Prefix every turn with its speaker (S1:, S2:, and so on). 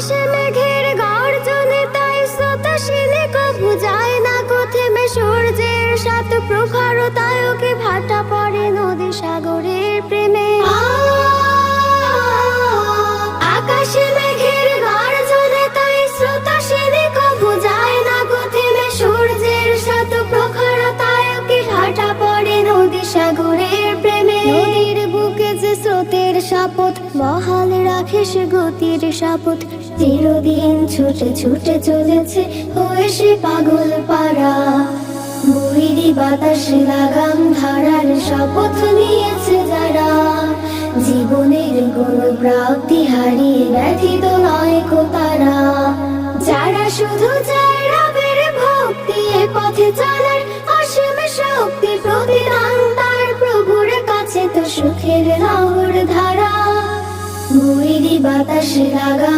S1: আকাশে মেঘের গর্জনে তাই স্রোতস্বিনী কভু যায় না কো থেমে, সূর্যের সাত প্রখরতায়কে ভাটা পড়ে নদী সাগরের প্রেমে। আকাশে মেঘের গর্জনে তাই স্রোতস্বিনী কভু যায় না কো থেমে, সূর্যের সাত প্রখরতায়কে ভাটা পড়ে নদী সাগরের প্রেমে। নদীর বুকে যে স্রোতের শপথ বহাল রাখে সে গতির শপথ, চিরদিন ছুটে ছুটে চলেছে হয়ে সে পাগল পারা। বৈরী বাতাসে লাগাম ধারার শপথ নিয়েছে যারা, জীবনের কোন প্রাপ্তি হারিয়ে ব্যথিত নয় কো তারা। যারা শুধু চায় রবের ভক্তি, এ পথে চলার অসীম শক্তি, প্রতিদান তার প্রভুর কাছে তো সুখের নহর ধারা। বৈরী বাতাসে লাগাম